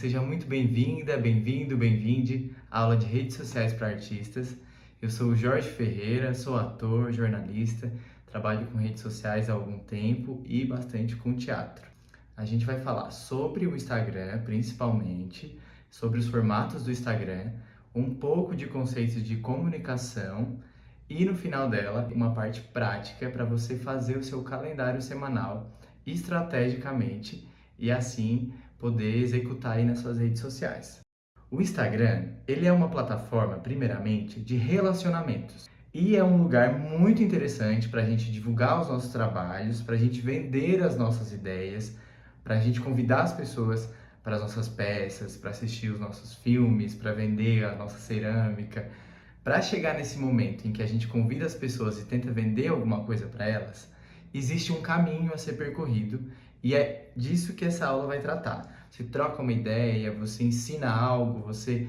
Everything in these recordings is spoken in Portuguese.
seja muito bem-vinda, bem-vindo, bem-vinde à aula de redes sociais para artistas. Eu sou o Jorge Ferreira, sou ator, jornalista, trabalho com redes sociais há algum tempo e bastante com teatro. A gente vai falar sobre o Instagram, principalmente, sobre os formatos do Instagram, um pouco de conceitos de comunicação e no final dela, uma parte prática para você fazer o seu calendário semanal estrategicamente e assim poder executar aí nas suas redes sociais. O Instagram, ele é uma plataforma, primeiramente, de relacionamentos. E é um lugar muito interessante para a gente divulgar os nossos trabalhos, para a gente vender as nossas ideias, para a gente convidar as pessoas para as nossas peças, para assistir os nossos filmes, para vender a nossa cerâmica. Para chegar nesse momento em que a gente convida as pessoas e tenta vender alguma coisa para elas, existe um caminho a ser percorrido e é disso que essa aula vai tratar. Você troca uma ideia, você ensina algo, você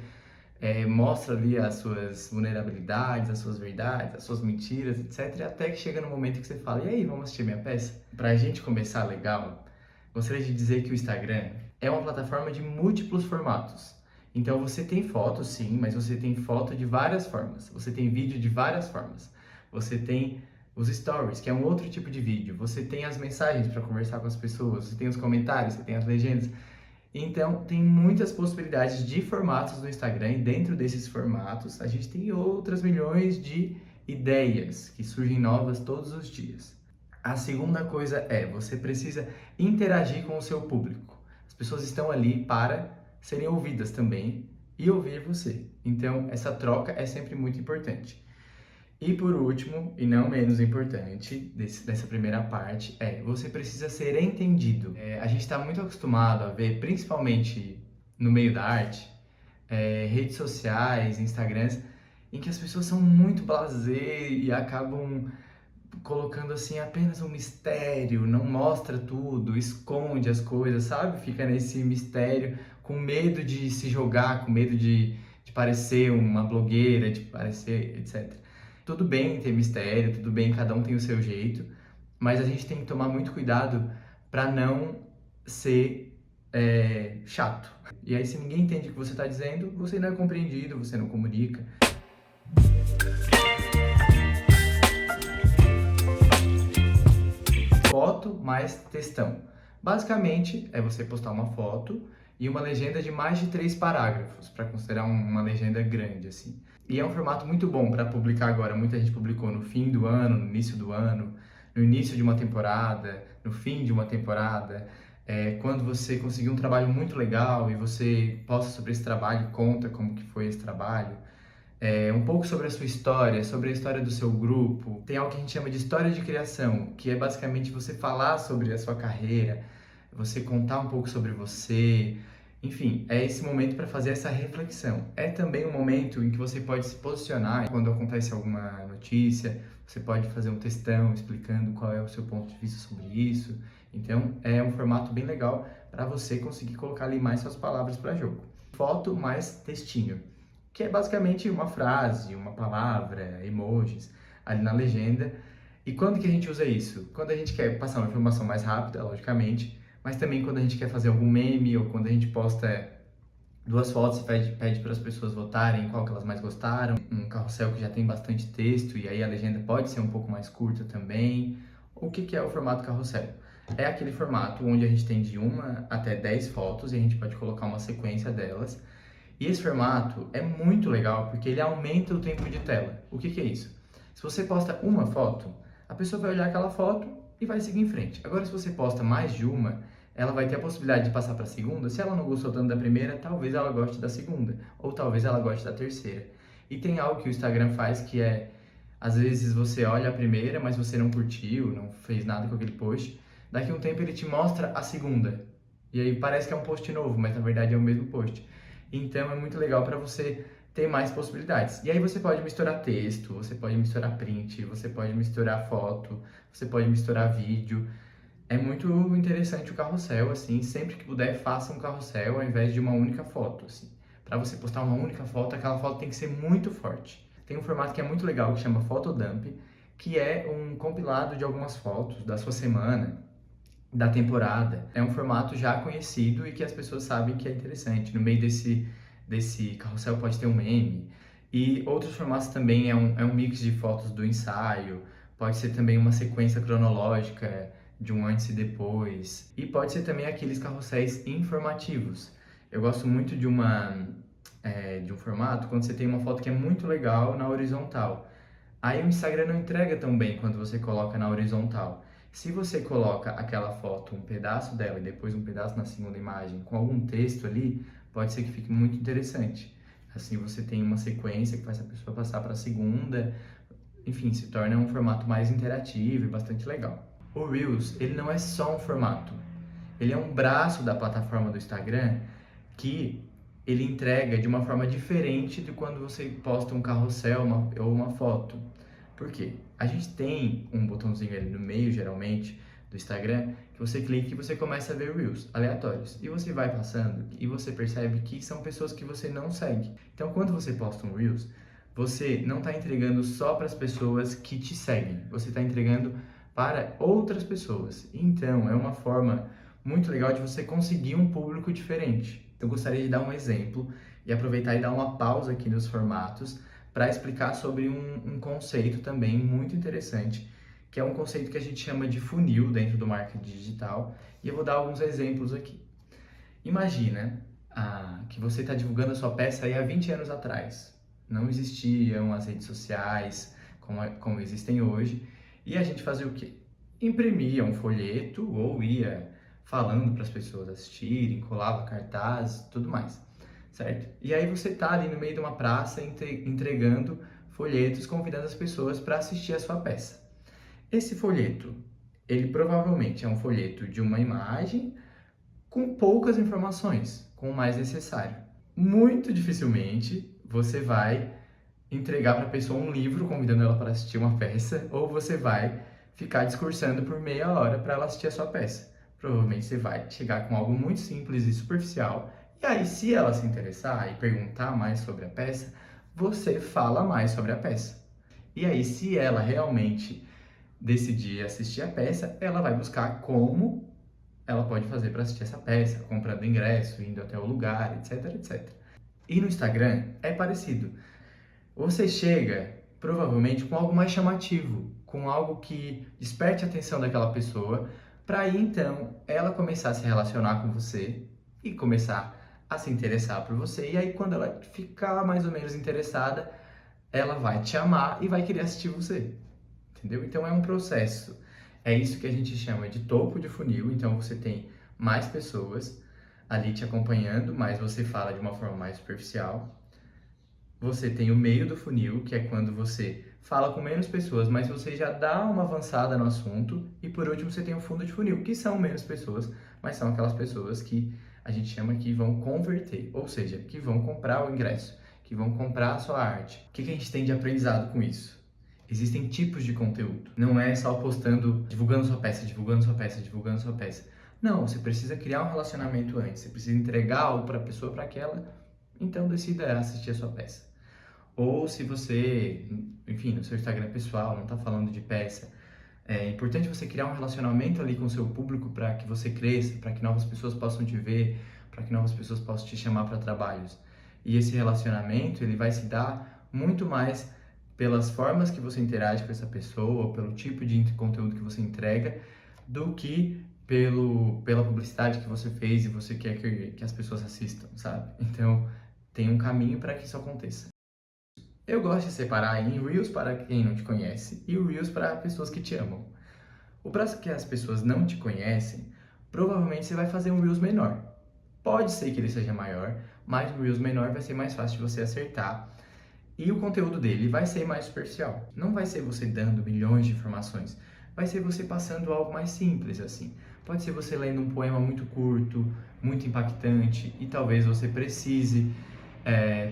mostra ali as suas vulnerabilidades, as suas verdades, as suas mentiras, etc. Até que chega no momento que você fala, e aí, vamos assistir minha peça? Para a gente começar legal, gostaria de dizer que o Instagram é uma plataforma de múltiplos formatos. Então você tem foto sim, mas você tem foto de várias formas. Você tem vídeo de várias formas. Você tem os stories, que é um outro tipo de vídeo. Você tem as mensagens para conversar com as pessoas. Você tem os comentários, você tem as legendas. Então tem muitas possibilidades de formatos no Instagram e dentro desses formatos a gente tem outras milhões de ideias que surgem novas todos os dias. A segunda coisa é, você precisa interagir com o seu público. As pessoas estão ali para serem ouvidas também e ouvir você. Então, essa troca é sempre muito importante. E por último, e não menos importante, dessa primeira parte, você precisa ser entendido. A gente está muito acostumado a ver, principalmente no meio da arte, redes sociais, Instagrams, em que as pessoas são muito blasé e acabam colocando assim apenas um mistério, não mostra tudo, esconde as coisas, sabe? Fica nesse mistério, com medo de se jogar, com medo de parecer uma blogueira, de parecer, etc. Tudo bem ter mistério, tudo bem, cada um tem o seu jeito, mas a gente tem que tomar muito cuidado para não ser chato. E aí, se ninguém entende o que você está dizendo, você não é compreendido, você não comunica. Foto mais textão. Basicamente, é você postar uma foto e uma legenda de mais de 3 parágrafos, para considerar uma legenda grande, assim. E é um formato muito bom para publicar agora. Muita gente publicou no fim do ano, no início do ano, no início de uma temporada, no fim de uma temporada. Quando você conseguiu um trabalho muito legal e você posta sobre esse trabalho, conta como que foi esse trabalho. Um pouco sobre a sua história, sobre a história do seu grupo. Tem algo que a gente chama de história de criação, que é basicamente você falar sobre a sua carreira, você contar um pouco sobre você. Enfim, é esse momento para fazer essa reflexão. É também um momento em que você pode se posicionar quando acontece alguma notícia, você pode fazer um textão explicando qual é o seu ponto de vista sobre isso. Então, é um formato bem legal para você conseguir colocar ali mais suas palavras para jogo. Foto mais textinho, que é basicamente uma frase, uma palavra, emojis ali na legenda. E quando que a gente usa isso? Quando a gente quer passar uma informação mais rápida, logicamente, mas também quando a gente quer fazer algum meme ou quando a gente posta 2 fotos e pede para as pessoas votarem qual que elas mais gostaram, um carrossel que já tem bastante texto e aí a legenda pode ser um pouco mais curta também. O que é o formato carrossel? É aquele formato onde a gente tem de 1 até 10 fotos e a gente pode colocar uma sequência delas. E esse formato é muito legal porque ele aumenta o tempo de tela. O que é isso? Se você posta uma foto, a pessoa vai olhar aquela foto e vai seguir em frente. Agora, se você posta mais de uma, ela vai ter a possibilidade de passar para a segunda. Se ela não gostou tanto da primeira, talvez ela goste da segunda, ou talvez ela goste da terceira. E tem algo que o Instagram faz que é, às vezes você olha a primeira, mas você não curtiu, não fez nada com aquele post. Daqui a um tempo ele te mostra a segunda. E aí parece que é um post novo, mas na verdade é o mesmo post. Então é muito legal para você ter mais possibilidades. E aí você pode misturar texto, você pode misturar print, você pode misturar foto, você pode misturar vídeo. É muito interessante o carrossel, assim, sempre que puder, faça um carrossel ao invés de uma única foto, assim. Para você postar uma única foto, aquela foto tem que ser muito forte. Tem um formato que é muito legal que chama Photodump, que é um compilado de algumas fotos da sua semana, da temporada. É um formato já conhecido e que as pessoas sabem que é interessante. No meio desse carrossel pode ter um meme. E outros formatos também é um mix de fotos do ensaio, pode ser também uma sequência cronológica de um antes e depois. E pode ser também aqueles carrosséis informativos. Eu gosto muito de um formato quando você tem uma foto que é muito legal na horizontal. Aí o Instagram não entrega tão bem quando você coloca na horizontal. Se você coloca aquela foto, um pedaço dela e depois um pedaço na segunda imagem, com algum texto ali, pode ser que fique muito interessante. Assim você tem uma sequência que faz a pessoa passar para a segunda, enfim, se torna um formato mais interativo e bastante legal. O Reels, ele não é só um formato, ele é um braço da plataforma do Instagram que ele entrega de uma forma diferente de quando você posta um carrossel ou uma foto. Por quê? A gente tem um botãozinho ali no meio, geralmente, do Instagram, que você clica e você começa a ver Reels aleatórios. E você vai passando e você percebe que são pessoas que você não segue. Então, quando você posta um Reels, você não está entregando só para as pessoas que te seguem, você está entregando para outras pessoas. Então, é uma forma muito legal de você conseguir um público diferente. Eu gostaria de dar um exemplo e aproveitar e dar uma pausa aqui nos formatos para explicar sobre um conceito também muito interessante, que é um conceito que a gente chama de funil dentro do marketing digital, e eu vou dar alguns exemplos aqui. Imagina que você está divulgando a sua peça aí há 20 anos atrás. Não existiam as redes sociais como existem hoje, e a gente fazia o quê? Imprimia um folheto ou ia falando para as pessoas assistirem, colava cartazes, tudo mais, certo? E aí você tá ali no meio de uma praça entregando folhetos, convidando as pessoas para assistir a sua peça. Esse folheto, ele provavelmente é um folheto de uma imagem com poucas informações, com o mais necessário. Muito dificilmente você vai entregar para a pessoa um livro convidando ela para assistir uma peça, ou você vai ficar discursando por meia hora para ela assistir a sua peça. Provavelmente você vai chegar com algo muito simples e superficial, e aí, se ela se interessar e perguntar mais sobre a peça, você fala mais sobre a peça. E aí, se ela realmente decidir assistir a peça, ela vai buscar como ela pode fazer para assistir essa peça, comprando ingresso, indo até o lugar, etc, etc. E no Instagram é parecido. Você chega provavelmente com algo mais chamativo, com algo que desperte a atenção daquela pessoa, para aí então ela começar a se relacionar com você e começar a se interessar por você. E aí quando ela ficar mais ou menos interessada, ela vai te amar e vai querer assistir você. Entendeu? Então é um processo. É isso que a gente chama de topo de funil. Então você tem mais pessoas ali te acompanhando, mas você fala de uma forma mais superficial. Você tem o meio do funil, que é quando você fala com menos pessoas, mas você já dá uma avançada no assunto. E por último, você tem o fundo de funil, que são menos pessoas, mas são aquelas pessoas que a gente chama que vão converter, ou seja, que vão comprar o ingresso, que vão comprar a sua arte. O que a gente tem de aprendizado com isso? Existem tipos de conteúdo. Não é só postando, divulgando sua peça, divulgando sua peça, divulgando sua peça. Não, você precisa criar um relacionamento antes. Você precisa entregar algo para a pessoa para que ela, então, decida assistir a sua peça. Ou se você, enfim, no seu Instagram pessoal, não está falando de peça, é importante você criar um relacionamento ali com o seu público para que você cresça, para que novas pessoas possam te ver, para que novas pessoas possam te chamar para trabalhos. E esse relacionamento, ele vai se dar muito mais pelas formas que você interage com essa pessoa, ou pelo tipo de conteúdo que você entrega, do que pela publicidade que você fez e você quer que as pessoas assistam, sabe? Então, tem um caminho para que isso aconteça. Eu gosto de separar em Reels para quem não te conhece e o Reels para pessoas que te amam. O para que as pessoas não te conhecem, provavelmente você vai fazer um Reels menor. Pode ser que ele seja maior, mas o Reels menor vai ser mais fácil de você acertar. E o conteúdo dele vai ser mais superficial. Não vai ser você dando milhões de informações. Vai ser você passando algo mais simples, assim. Pode ser você lendo um poema muito curto, muito impactante, e talvez você precise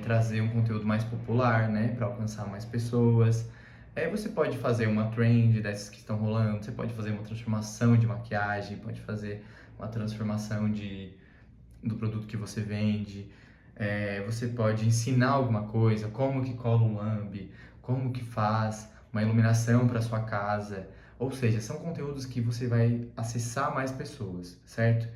trazer um conteúdo mais popular, né, para alcançar mais pessoas. Você pode fazer uma trend dessas que estão rolando, você pode fazer uma transformação de maquiagem, pode fazer uma transformação do produto que você vende. Você pode ensinar alguma coisa, como que cola um lambe, como que faz uma iluminação para sua casa, Ou seja, são conteúdos que você vai acessar mais pessoas, certo?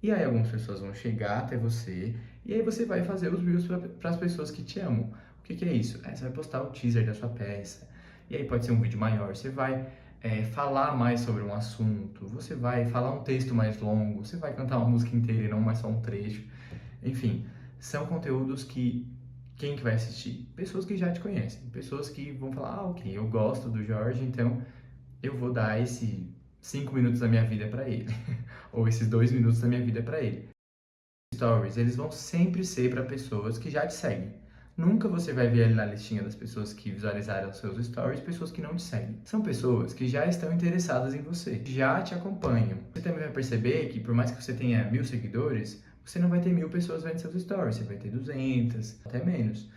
E aí algumas pessoas vão chegar até você e aí você vai fazer os reels para as pessoas que te amam. O que é isso? Você vai postar o teaser da sua peça. E aí pode ser um vídeo maior. Você vai falar mais sobre um assunto. Você vai falar um texto mais longo. Você vai cantar uma música inteira e não mais só um trecho. Enfim, são conteúdos que quem que vai assistir? Pessoas que já te conhecem. Pessoas que vão falar, ah, ok, eu gosto do Jorge, então eu vou dar esses 5 minutos da minha vida para ele. Ou esses 2 minutos da minha vida para ele. Stories, eles vão sempre ser para pessoas que já te seguem. Nunca você vai ver ali na listinha das pessoas que visualizaram seus stories, pessoas que não te seguem. São pessoas que já estão interessadas em você, já te acompanham. Você também vai perceber que por mais que você tenha 1.000 seguidores, você não vai ter 1.000 pessoas vendo seus stories, você vai ter 200, até menos.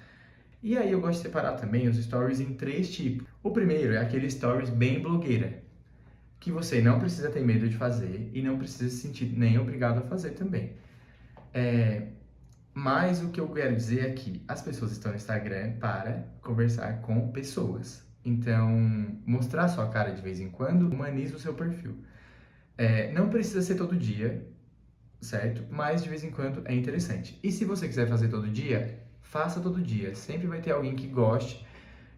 E aí eu gosto de separar também os stories em 3 tipos. O primeiro é aquele stories bem blogueira, que você não precisa ter medo de fazer e não precisa se sentir nem obrigado a fazer também. Mas o que eu quero dizer é que as pessoas estão no Instagram para conversar com pessoas. Então, mostrar sua cara de vez em quando humaniza o seu perfil. Não precisa ser todo dia, certo? Mas de vez em quando é interessante. E se você quiser fazer todo dia, faça todo dia. Sempre vai ter alguém que goste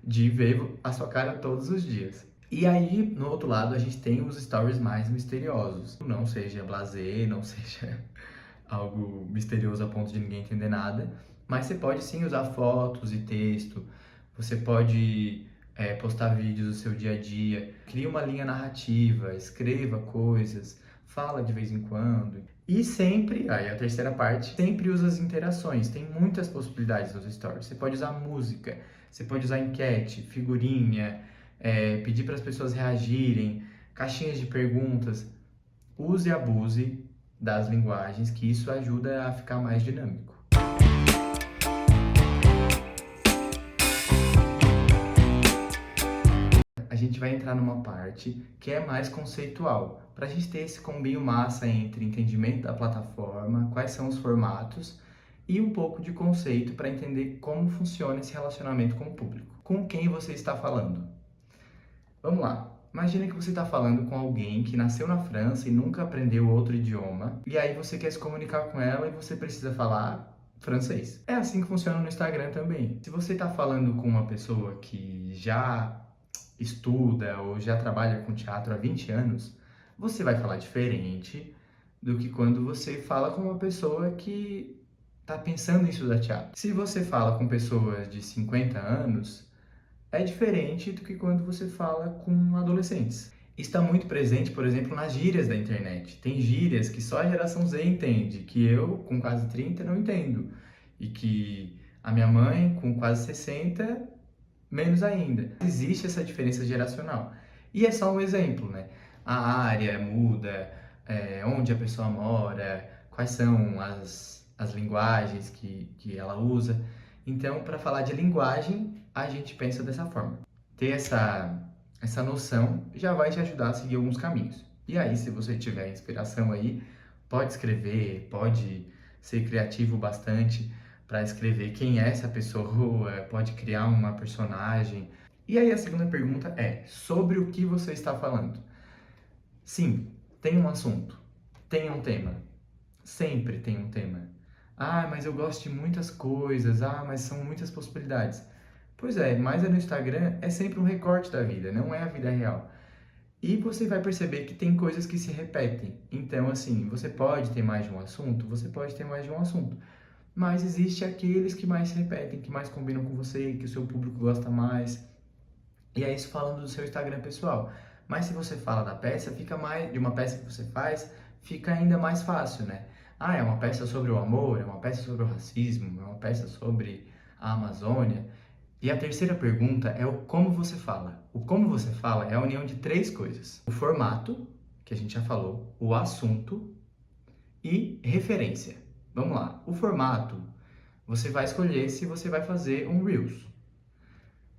de ver a sua cara todos os dias. E aí, no outro lado, a gente tem os stories mais misteriosos. Não seja blasé, não seja algo misterioso a ponto de ninguém entender nada, mas você pode sim usar fotos e texto, você pode postar vídeos do seu dia a dia, cria uma linha narrativa, escreva coisas, fala de vez em quando. E sempre, aí a terceira parte, sempre usa as interações, tem muitas possibilidades nos stories. Você pode usar música, você pode usar enquete, figurinha, pedir para as pessoas reagirem, caixinhas de perguntas. Use e abuse das linguagens, que isso ajuda a ficar mais dinâmico. A gente vai entrar numa parte que é mais conceitual, para a gente ter esse combinho massa entre entendimento da plataforma, quais são os formatos e um pouco de conceito para entender como funciona esse relacionamento com o público. Com quem você está falando? Vamos lá. Imagina que você está falando com alguém que nasceu na França e nunca aprendeu outro idioma, e aí você quer se comunicar com ela e você precisa falar francês. É assim que funciona no Instagram também. Se você está falando com uma pessoa que já estuda ou já trabalha com teatro há 20 anos, você vai falar diferente do que quando você fala com uma pessoa que está pensando em estudar teatro. Se você fala com pessoas de 50 anos, é diferente do que quando você fala com adolescentes. Está muito presente, por exemplo, nas gírias da internet. Tem gírias que só a geração Z entende, que eu, com quase 30, não entendo. E que a minha mãe, com quase 60, menos ainda. Existe essa diferença geracional. E é só um exemplo, né? A área muda, onde a pessoa mora, quais são as linguagens que ela usa. Então, para falar de linguagem, a gente pensa dessa forma. Ter essa noção já vai te ajudar a seguir alguns caminhos. E aí, se você tiver inspiração aí, pode escrever, pode ser criativo bastante para escrever quem é essa pessoa, pode criar uma personagem. E aí, a segunda pergunta é: sobre o que você está falando? Sim, tem um assunto, tem um tema, sempre tem um tema. Ah, mas eu gosto de muitas coisas. Ah, mas são muitas possibilidades. Pois é, mas no Instagram é sempre um recorte da vida, não é a vida real. E você vai perceber que tem coisas que se repetem. Então, assim, você pode ter mais de um assunto, você pode ter mais de um assunto. Mas existe aqueles que mais se repetem, que mais combinam com você, que o seu público gosta mais. E é isso falando do seu Instagram pessoal. Mas se você fala da peça, fica mais de uma peça que você faz, fica ainda mais fácil, né? Ah, é uma peça sobre o amor, é uma peça sobre o racismo, é uma peça sobre a Amazônia. E a terceira pergunta é o como você fala. O como você fala é a união de 3 coisas: o formato, que a gente já falou, o assunto e referência. Vamos lá. O formato, você vai escolher se você vai fazer um Reels.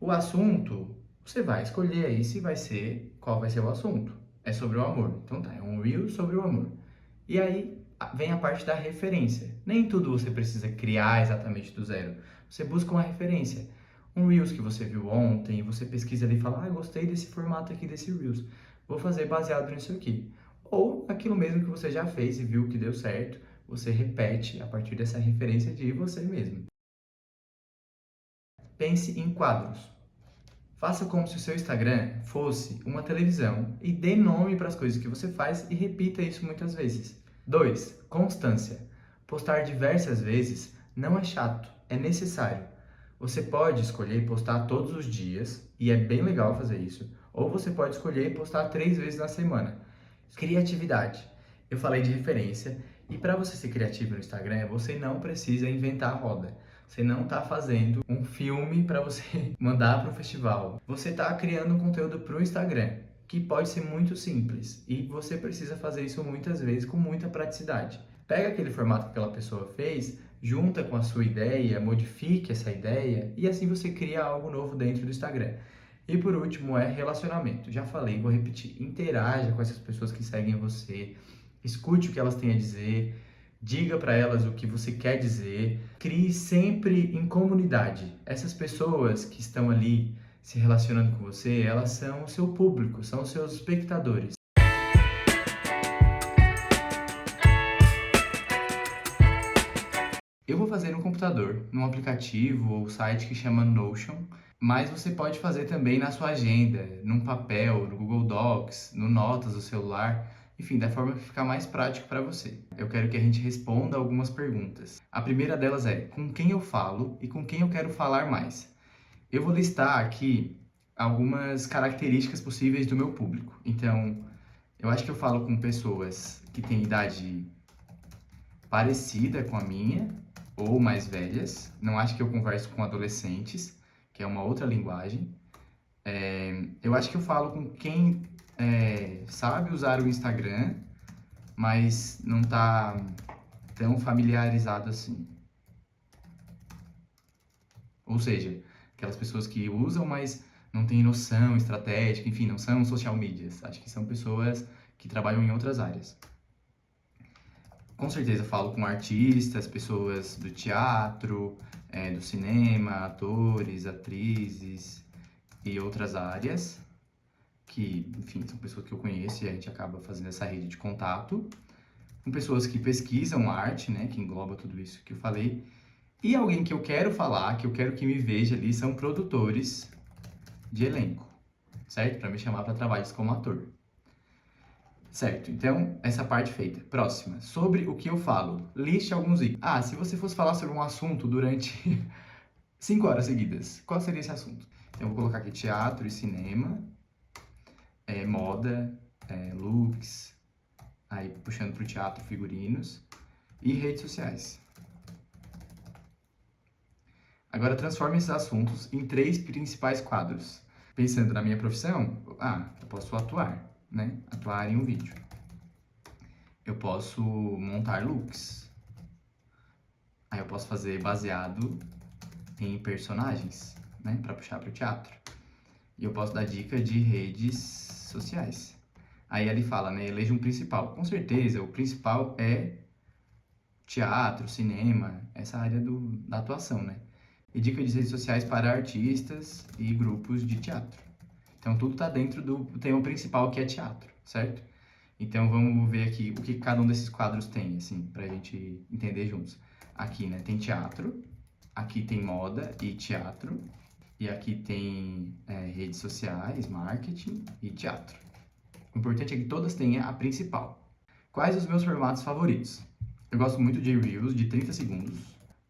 O assunto, você vai escolher aí se vai ser, qual vai ser o assunto. É sobre o amor. Então tá, é um Reel sobre o amor. E aí vem a parte da referência. Nem tudo você precisa criar exatamente do zero. Você busca uma referência. Um Reels que você viu ontem, você pesquisa ali e fala, ah, eu gostei desse formato aqui desse Reels. vou fazer baseado nisso aqui. Ou aquilo mesmo que você já fez e viu que deu certo, você repete a partir dessa referência de você mesmo. Pense em quadros. Faça como se o seu Instagram fosse uma televisão e dê nome para as coisas que você faz e repita isso muitas vezes. 2. Constância. Postar diversas vezes não é chato, é necessário. Você pode escolher postar todos os dias, e é bem legal fazer isso, ou você pode escolher postar 3 vezes na semana. Criatividade. Eu falei de referência, e para você ser criativo no Instagram, você não precisa inventar a roda. Você não está fazendo um filme para você mandar para o festival. Você está criando um conteúdo para o Instagram, que pode ser muito simples, e você precisa fazer isso muitas vezes com muita praticidade. Pega aquele formato que aquela pessoa fez, junta com a sua ideia, modifique essa ideia e assim você cria algo novo dentro do Instagram. E por último é relacionamento. Já falei, vou repetir. Interaja com essas pessoas que seguem você, escute o que elas têm a dizer, diga para elas o que você quer dizer, crie sempre em comunidade. Essas pessoas que estão ali se relacionando com você, elas são o seu público, são os seus espectadores. Eu vou fazer no computador, num aplicativo ou site que chama Notion, mas você pode fazer também na sua agenda, num papel, no Google Docs, no Notas do celular, enfim, da forma que ficar mais prático para você. Eu quero que a gente responda algumas perguntas. A primeira delas é: com quem eu falo e com quem eu quero falar mais? Eu vou listar aqui algumas características possíveis do meu público. Então, eu acho que eu falo com pessoas que têm idade parecida com a minha ou mais velhas. Não acho que eu converso com adolescentes, que é uma outra linguagem. Eu acho que eu falo com quem sabe usar o Instagram, mas não está tão familiarizado assim. Ou seja, aquelas pessoas que usam, mas não têm noção estratégica, enfim, não são social medias. Acho que são pessoas que trabalham em outras áreas. Com certeza falo com artistas, pessoas do teatro, do cinema, atores, atrizes e outras áreas, que, enfim, são pessoas que eu conheço e a gente acaba fazendo essa rede de contato. Com pessoas que pesquisam arte, né, que engloba tudo isso que eu falei. E alguém que eu quero falar, que eu quero que me veja ali, são produtores de elenco, certo? Para me chamar para trabalhos como ator. Certo, então essa parte feita. Próxima, sobre o que eu falo. Liste alguns itens. Se você fosse falar sobre um assunto durante 5 horas seguidas, qual seria esse assunto? Então eu vou colocar aqui teatro e cinema, moda, looks, aí puxando para o teatro, figurinos e redes sociais. Agora transforme esses assuntos em 3 principais quadros. Pensando na minha profissão, eu posso atuar, né? Atuar em um vídeo. Eu posso montar looks. Aí eu posso fazer baseado em personagens, né? Para puxar para o teatro. E eu posso dar dica de redes sociais. Aí ele fala, né? Eleja um principal. Com certeza, o principal é teatro, cinema, essa área da atuação, né? E dica de redes sociais para artistas e grupos de teatro. Então, tudo está dentro do tema principal, que é teatro, certo? Então, vamos ver aqui o que cada um desses quadros tem, assim, para a gente entender juntos. Aqui, né, tem teatro, aqui tem moda e teatro, e aqui tem redes sociais, marketing e teatro. O importante é que todas tenham a principal. Quais os meus formatos favoritos? Eu gosto muito de Reels de 30 segundos.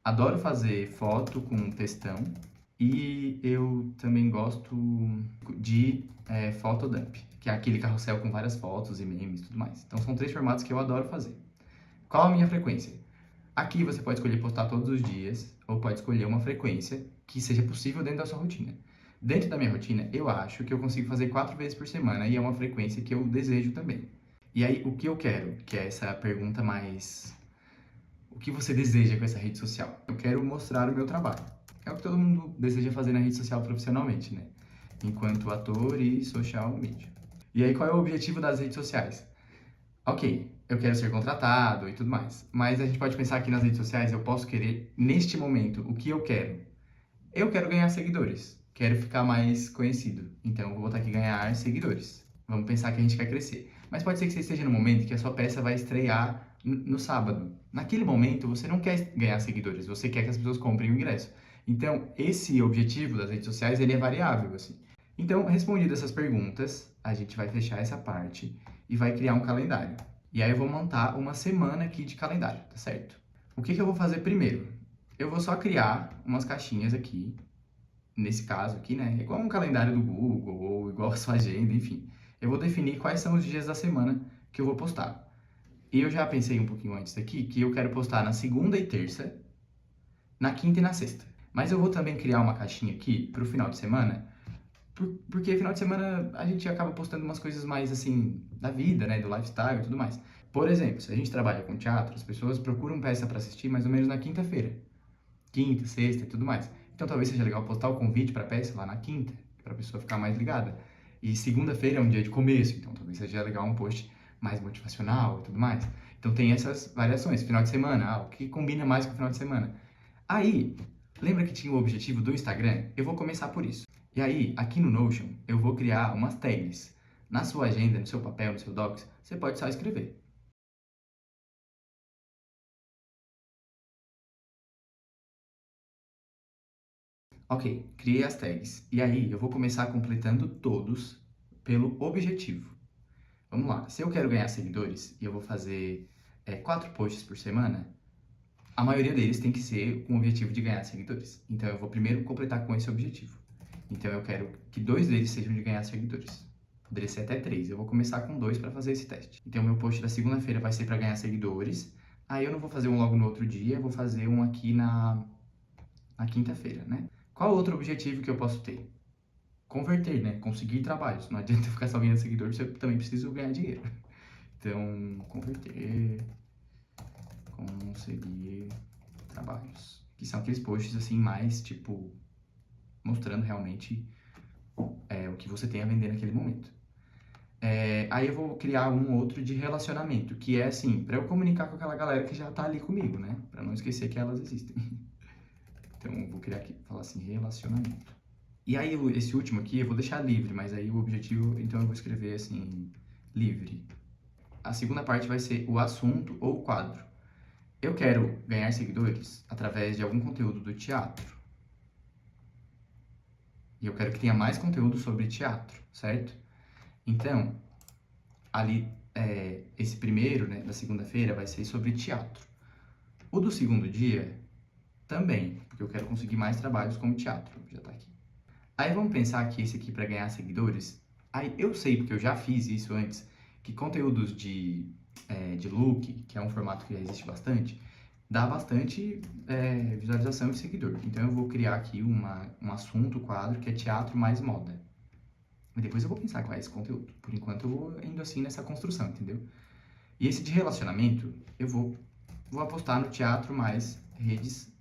Adoro fazer foto com textão. E eu também gosto de Photodump, que é aquele carrossel com várias fotos e memes e tudo mais. Então são 3 formatos que eu adoro fazer. Qual a minha frequência? Aqui você pode escolher postar todos os dias, ou pode escolher uma frequência que seja possível dentro da sua rotina. Dentro da minha rotina, eu acho que eu consigo fazer 4 vezes por semana, e é uma frequência que eu desejo também. E aí, o que eu quero? Que é essa pergunta mais... O que você deseja com essa rede social? Eu quero mostrar o meu trabalho. É o que todo mundo deseja fazer na rede social profissionalmente, né? Enquanto ator e social media. E aí, qual é o objetivo das redes sociais? Ok, eu quero ser contratado e tudo mais. Mas a gente pode pensar que nas redes sociais eu posso querer, neste momento, o que eu quero? Eu quero ganhar seguidores. Quero ficar mais conhecido. Então, eu vou botar aqui ganhar seguidores. Vamos pensar que a gente quer crescer. Mas pode ser que você esteja no momento que a sua peça vai estrear no sábado. Naquele momento, você não quer ganhar seguidores, você quer que as pessoas comprem o ingresso. Então, esse objetivo das redes sociais, ele é variável, assim. Então, respondidas essas perguntas, a gente vai fechar essa parte e vai criar um calendário. E aí eu vou montar uma semana aqui de calendário, tá certo? O que eu vou fazer primeiro? Eu vou só criar umas caixinhas aqui, nesse caso aqui, né? Igual um calendário do Google ou igual a sua agenda, enfim. Eu vou definir quais são os dias da semana que eu vou postar. E eu já pensei um pouquinho antes aqui que eu quero postar na segunda e terça, na quinta e na sexta. Mas eu vou também criar uma caixinha aqui pro final de semana, porque final de semana a gente acaba postando umas coisas mais assim da vida, né, do lifestyle e tudo mais. Por exemplo, se a gente trabalha com teatro, as pessoas procuram peça para assistir mais ou menos na quinta-feira. Quinta, sexta e tudo mais. Então talvez seja legal postar o convite para a peça lá na quinta, para a pessoa ficar mais ligada. E segunda-feira é um dia de começo, então talvez seja legal um post mais motivacional e tudo mais. Então tem essas variações. Final de semana, o que combina mais com o final de semana? Aí, lembra que tinha o objetivo do Instagram? Eu vou começar por isso. E aí, aqui no Notion, eu vou criar umas tags. Na sua agenda, no seu papel, no seu Docs, você pode só escrever. Ok, criei as tags. E aí, eu vou começar completando todos pelo objetivo. Vamos lá. Se eu quero ganhar seguidores e eu vou fazer 4 posts por semana, a maioria deles tem que ser com o objetivo de ganhar seguidores. Então, eu vou primeiro completar com esse objetivo. Então, eu quero que 2 deles sejam de ganhar seguidores. Poderia ser até 3. Eu vou começar com 2 para fazer esse teste. Então, meu post da segunda-feira vai ser para ganhar seguidores. Aí, eu não vou fazer um logo no outro dia, eu vou fazer um aqui na quinta-feira, né? Qual outro objetivo que eu posso ter? Converter, né? Conseguir trabalhos. Não adianta eu ficar só ganhando seguidores, eu também preciso ganhar dinheiro. Então, converter, conseguir trabalhos. Que são aqueles posts assim mais, tipo, mostrando realmente o que você tem a vender naquele momento. Aí eu vou criar um outro de relacionamento, que é assim, para eu comunicar com aquela galera que já tá ali comigo, né? Para não esquecer que elas existem. Então, eu vou criar aqui, falar assim, relacionamento. E aí, esse último aqui eu vou deixar livre, mas aí o objetivo, então eu vou escrever assim, livre. A segunda parte vai ser o assunto ou quadro. Eu quero ganhar seguidores através de algum conteúdo do teatro. E eu quero que tenha mais conteúdo sobre teatro, certo? Então, ali, esse primeiro, né, da segunda-feira, vai ser sobre teatro. O do segundo dia, também, porque eu quero conseguir mais trabalhos como teatro, já tá aqui. Aí vamos pensar que esse aqui para ganhar seguidores, aí eu sei, porque eu já fiz isso antes, que conteúdos de look, que é um formato que já existe bastante, dá bastante visualização e seguidor. Então eu vou criar aqui um assunto, quadro, que é teatro mais moda. E depois eu vou pensar qual é esse conteúdo. Por enquanto eu vou indo assim nessa construção, entendeu? E esse de relacionamento, eu vou apostar no teatro mais redes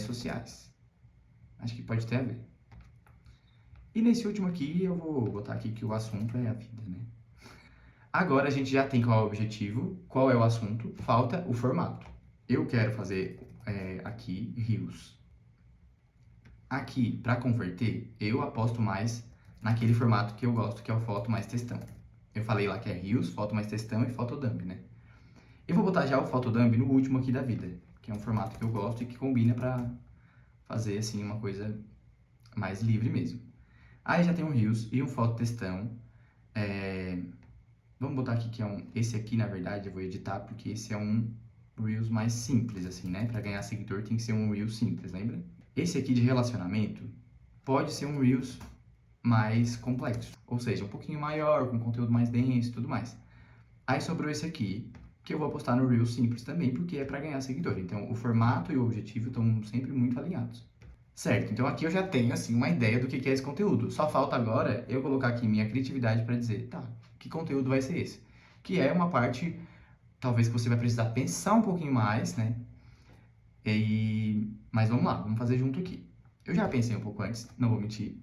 sociais. Acho que pode ter a ver. E nesse último aqui, eu vou botar aqui que o assunto é a vida, né? Agora a gente já tem qual é o objetivo, qual é o assunto, falta o formato. Eu quero fazer aqui Reels. Aqui, para converter, eu aposto mais naquele formato que eu gosto, que é o foto mais textão. Eu falei lá que é Reels, foto mais textão e fotodump, né? Eu vou botar já o fotodump no último aqui da vida, que é um formato que eu gosto e que combina para fazer assim uma coisa mais livre mesmo. Aí já tem um Reels e um foto textão. Vamos botar aqui que é esse aqui, na verdade, eu vou editar porque esse é um Reels mais simples, assim, né? Para ganhar seguidor tem que ser um Reels simples, lembra? Esse aqui de relacionamento pode ser um Reels mais complexo, ou seja, um pouquinho maior, com conteúdo mais denso e tudo mais. Aí sobrou esse aqui, que eu vou postar no Reels simples também, porque é para ganhar seguidor. Então, o formato e o objetivo estão sempre muito alinhados. Certo, então aqui eu já tenho assim uma ideia do que é esse conteúdo. Só falta agora eu colocar aqui minha criatividade para dizer, tá, que conteúdo vai ser esse? Que é uma parte, talvez que você vai precisar pensar um pouquinho mais, né? Mas vamos lá, vamos fazer junto aqui. Eu já pensei um pouco antes, não vou mentir.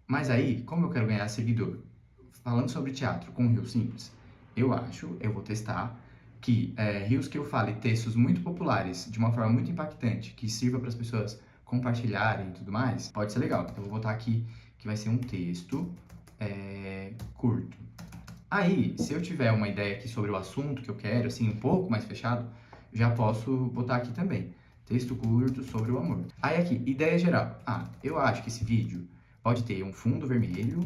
Mas aí, como eu quero ganhar seguidor, falando sobre teatro com Rio Simples, eu vou testar que rios que eu fale textos muito populares, de uma forma muito impactante, que sirva para as pessoas compartilharem e tudo mais, pode ser legal. Então, eu vou botar aqui que vai ser um texto curto. Aí, se eu tiver uma ideia aqui sobre o assunto que eu quero, assim, um pouco mais fechado, já posso botar aqui também. Texto curto sobre o amor. Aí aqui, ideia geral. Eu acho que esse vídeo pode ter um fundo vermelho,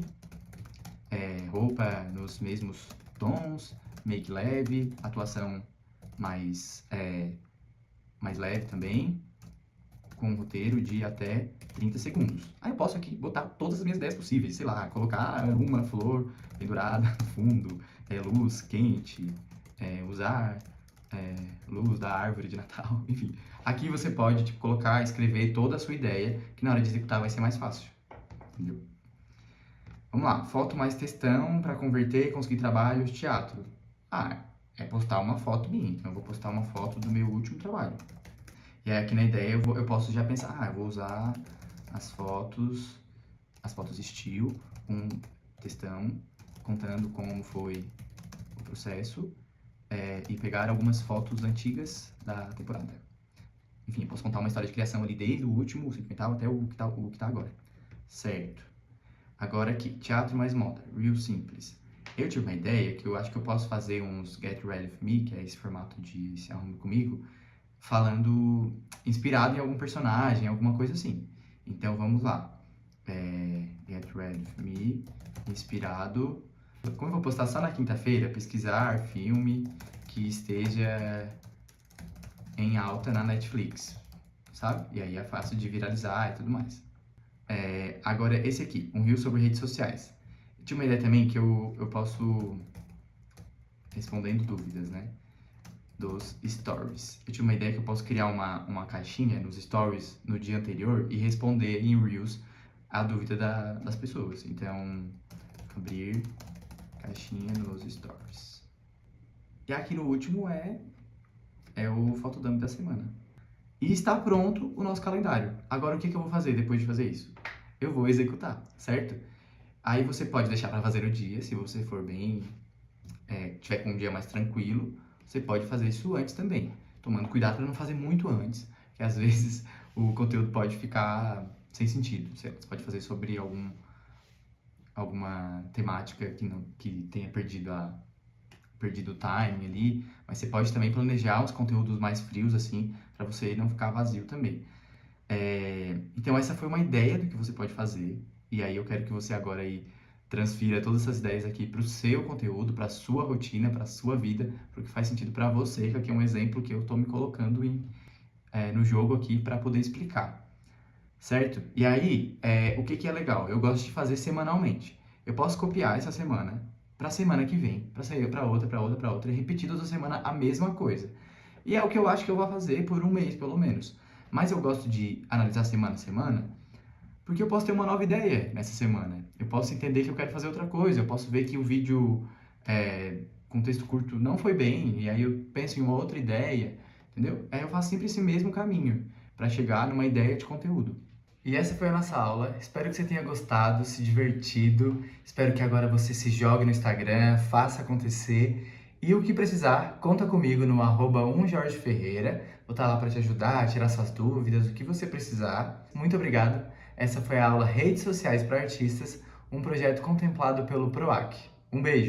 roupa nos mesmos tons, make leve, atuação mais leve também, com um roteiro de até 30 segundos. Aí eu posso aqui botar todas as minhas ideias possíveis, sei lá, colocar uma flor pendurada no fundo, luz quente, usar luz da árvore de Natal, enfim. Aqui você pode tipo, colocar, escrever toda a sua ideia, que na hora de executar vai ser mais fácil, entendeu? Vamos lá, foto mais textão para converter, conseguir trabalhos, teatro. É postar uma foto minha, então eu vou postar uma foto do meu último trabalho. E aí aqui na ideia eu posso já pensar, eu vou usar as fotos estilo, com textão, contando como foi o processo, e pegar algumas fotos antigas da temporada. Enfim, eu posso contar uma história de criação ali desde o último, o sentimental, até o que tá agora. Certo. Agora aqui, teatro mais moda, real simples. Eu tive uma ideia que eu acho que eu posso fazer uns Get Ready With Me, que é esse formato de Se Arrume Comigo, falando inspirado em algum personagem, alguma coisa assim. Então vamos lá. Get Ready With Me, inspirado. Como eu vou postar só na quinta-feira, pesquisar filme que esteja em alta na Netflix, sabe? E aí é fácil de viralizar e tudo mais. Agora, esse aqui, um reel sobre redes sociais. Eu tinha uma ideia também que eu posso, respondendo dúvidas, né? Dos stories. Eu tinha uma ideia que eu posso criar uma caixinha nos stories no dia anterior e responder em reels a dúvida das pessoas. Então, abrir caixinha nos stories. E aqui no último é o fotodump da semana. E está pronto o nosso calendário. Agora, o que eu vou fazer depois de fazer isso? Eu vou executar, certo? Aí você pode deixar para fazer no dia, se você for bem, tiver com um dia mais tranquilo, você pode fazer isso antes também, tomando cuidado para não fazer muito antes, que às vezes o conteúdo pode ficar sem sentido. Você pode fazer sobre alguma temática que tenha perdido o time ali, mas você pode também planejar os conteúdos mais frios, assim, para você não ficar vazio também. Então essa foi uma ideia do que você pode fazer, e aí eu quero que você agora aí transfira todas essas ideias aqui para o seu conteúdo, para a sua rotina, para a sua vida, para o que faz sentido para você, que aqui é um exemplo que eu estou me colocando no jogo aqui para poder explicar, certo? E aí, o que é legal? Eu gosto de fazer semanalmente. Eu posso copiar essa semana para a semana que vem, para sair para outra, e repetir toda semana a mesma coisa. E é o que eu acho que eu vou fazer por um mês, pelo menos. Mas eu gosto de analisar semana a semana, porque eu posso ter uma nova ideia nessa semana. Eu posso entender que eu quero fazer outra coisa, eu posso ver que o vídeo com texto curto não foi bem, e aí eu penso em uma outra ideia, entendeu? Aí eu faço sempre esse mesmo caminho, para chegar numa ideia de conteúdo. E essa foi a nossa aula. Espero que você tenha gostado, se divertido. Espero que agora você se jogue no Instagram, faça acontecer. E o que precisar, conta comigo no @1jorgeferreira. Vou estar lá para te ajudar, tirar suas dúvidas, o que você precisar. Muito obrigado. Essa foi a aula Redes Sociais para Artistas, um projeto contemplado pelo PROAC. Um beijo!